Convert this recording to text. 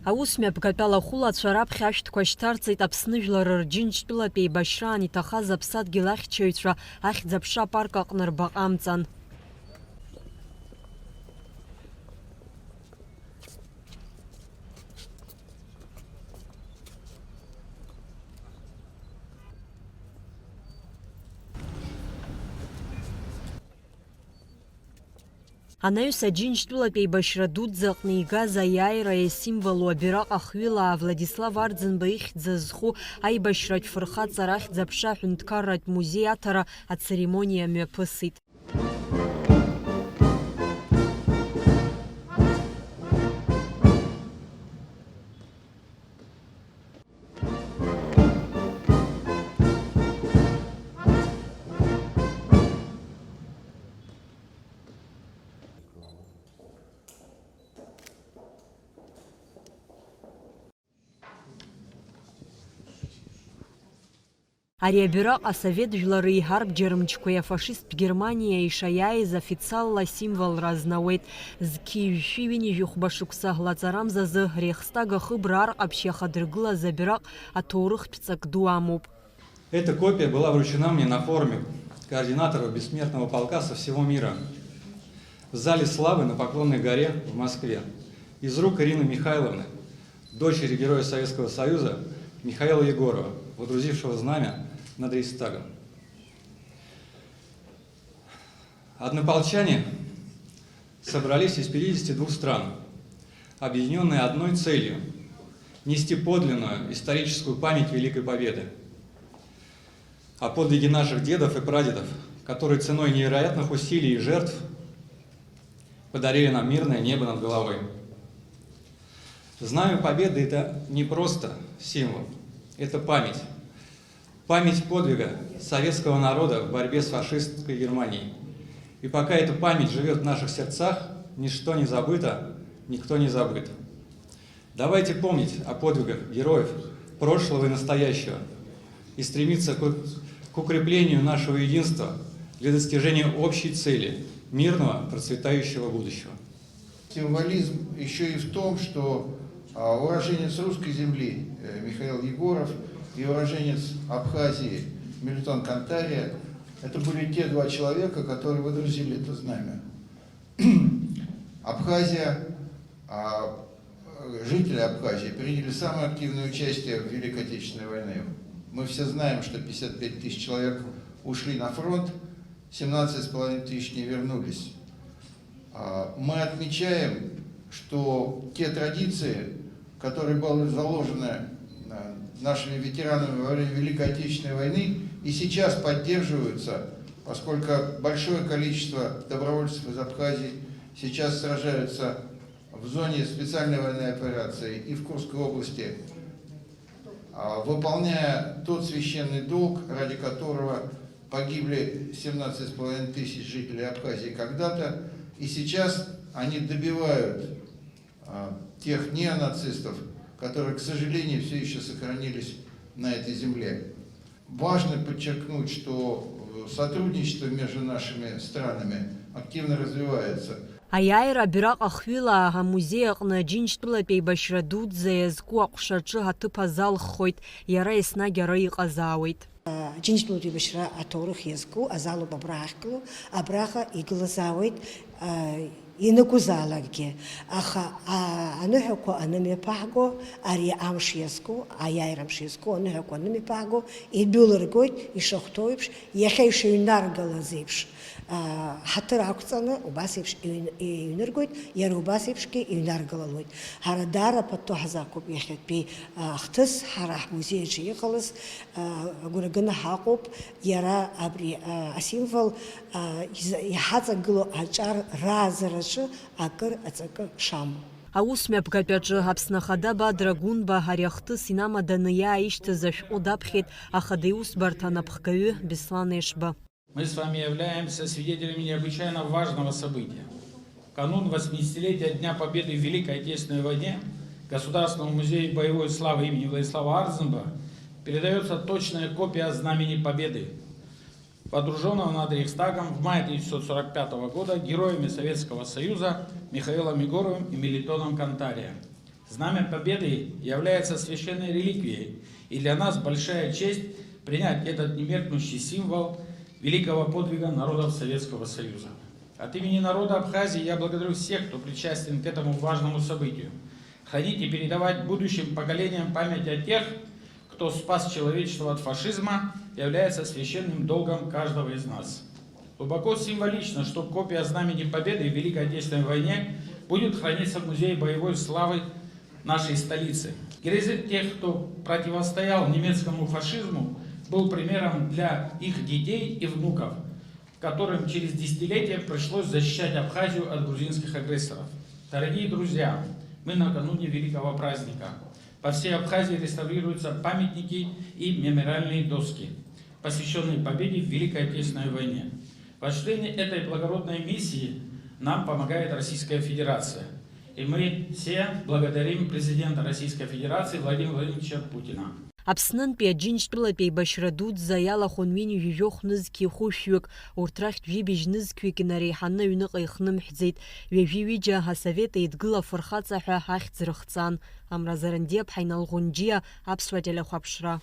Аусмҩа бгатәала ахәылацәа раԥхьа ашәҭқәа шьҭарҵеит Аԥсны Жәлар Рџьынџьтәылатәи еибашьраан иҭахаз аԥсадгьыл ахьчаҩцәа ахьӡ-аԥша апарк аҟны рбаҟамҵан. Анаҩс Аџьынџьтәылатәи еибашьра дуӡӡа аҟны игаз аиааира иасимволу абираҟ ахҩылаа Владислав Арӡынба ихьӡ зху аибашьратә фырхаҵара ахьӡ-аԥша аҳәынҭқарратә музеи аҭара ацеремониа мҩаԥысит. Ари абираҟ асовет жәлары иҳарбџьар мчқәеи афашисттә Германиа ишаиааиз официалла символра азнауеит. Зқьи-жәшәи ҩынҩажәи шықәса ҳлаҵарамз азы Рейхстаг ахыбра арҟаԥшь иахадыргылаз абираҟ аҭоурыхтә ҵак ду амоуп. Эта копия была вручена мне на форуме координаторов бессмертного полка со всего мира в зале славы на Поклонной горе в Москве из рук Ирины Михайловны, дочери Героя Советского Союза Михаила Егорова, водрузившего знамя над Рейхстагом. Однополчане собрались из 52 стран, объединенные одной целью – нести подлинную историческую память Великой Победы о подвиге наших дедов и прадедов, которые ценой невероятных усилий и жертв подарили нам мирное небо над головой. Знамя Победы – это не просто символ, это память. Память подвига советского народа в борьбе с фашистской Германией. И пока эта память живет в наших сердцах, ничто не забыто, никто не забыт. Давайте помнить о подвигах героев прошлого и настоящего и стремиться к укреплению нашего единства для достижения общей цели – мирного, процветающего будущего. Символизм еще и в том, что уроженец русской земли Михаил Егоров и уроженец Абхазии Мелитон Кантария – это были те два человека, которые выдрузили это знамя. Абхазия, жители Абхазии приняли самое активное участие в Великой Отечественной войне. Мы все знаем, что 55 тысяч человек ушли на фронт, 17,5 тысяч не вернулись. Мы отмечаем, что те традиции, которые были заложены нашими ветеранами во время Великой Отечественной войны, и сейчас поддерживаются, поскольку большое количество добровольцев из Абхазии сейчас сражаются в зоне специальной военной операции и в Курской области, выполняя тот священный долг, ради которого погибли 17,5 тысяч жителей Абхазии когда-то, и сейчас они добивают тех неонацистов, которые, к сожалению, все еще сохранились на этой земле. Важно подчеркнуть, что сотрудничество между нашими странами активно развивается. Аиааира абираҟ ахҩылаа амузеи аҟны Аџьынџьтәылатәи еибашьра дуӡӡа иазку аҟәшаҿы аҭыԥ азалххоит, иара еснагь ара иҟазаауеит. Аџьынџьтәылатәи еибашьра аҭоурых иазку азалоуп абра ахьгылоу, абраҟа игылазаауеит ианакәызаалакгьы, аха аныҳәақәа анымҩаԥааго, ари амш иазку, аиааира амш иазку, аныҳәақәа анымҩаԥааго, идәылыргоит ишахәҭоу еиԥш, иахьа ишыҩнаргалаз еиԥш. Ҳаҭыр ақәҵаны убас еиԥш иҩныргоит, иара убас еиԥшгьы иҩнаргалалоит. Ҳара даара пату ҳазақәуп иахьатәи хҭыс, ҳара ҳмузеиаҿы иҟалаз агәра ганы ҳаҟоуп, иара абри асимвол иҳаҵагыло аҿар раазараҿы акыр аҵакы шамоу. Аусмҩа бгатәаҿы Аԥсны Ахада Бадра Гәынба ари ахҭыс инамаданы иааишьҭыз ашәҟәы даԥхьеит Ахада иусбарҭа анапхгаҩы Беслан Ешба. Мы с вами являемся свидетелями необычайно важного события. В канун 80-летия Дня Победы в Великой Отечественной войне Государственному музею боевой славы имени Владислава Арӡынба передается точная копия Знамени Победы, водруженного над Рейхстагом в мае 1945 года героями Советского Союза Михаилом Егоровым и Мелитоном Кантария. Знамя Победы является священной реликвией, и для нас большая честь принять этот немеркнущий символ великого подвига народов Советского Союза. От имени народа Абхазии я благодарю всех, кто причастен к этому важному событию. Хранить и передавать будущим поколениям память о тех, кто спас человечество от фашизма, является священным долгом каждого из нас. Глубоко символично, что копия Знамени Победы в Великой Отечественной войне будет храниться в Музее боевой славы нашей столицы. Героизм тех, кто противостоял немецкому фашизму, был примером для их детей и внуков, которым через десятилетия пришлось защищать Абхазию от грузинских агрессоров. Дорогие друзья, мы накануне великого праздника. По всей Абхазии реставрируются памятники и мемориальные доски, посвященные победе в Великой Отечественной войне. В осуществлении этой благородной миссии нам помогает Российская Федерация. И мы все благодарим президента Российской Федерации Владимира Владимировича Путина. Апснын пиаджинчпила пейбашра дудза ялахон вини южохныз кихушюк, уртрахт вибижныз квикинари ханна юнық ихным хзейт, вививиджа хасавета идгыла фырхаца хахт зрыхцан. Амразарандеп хайналгунджия апсвателя хапшра.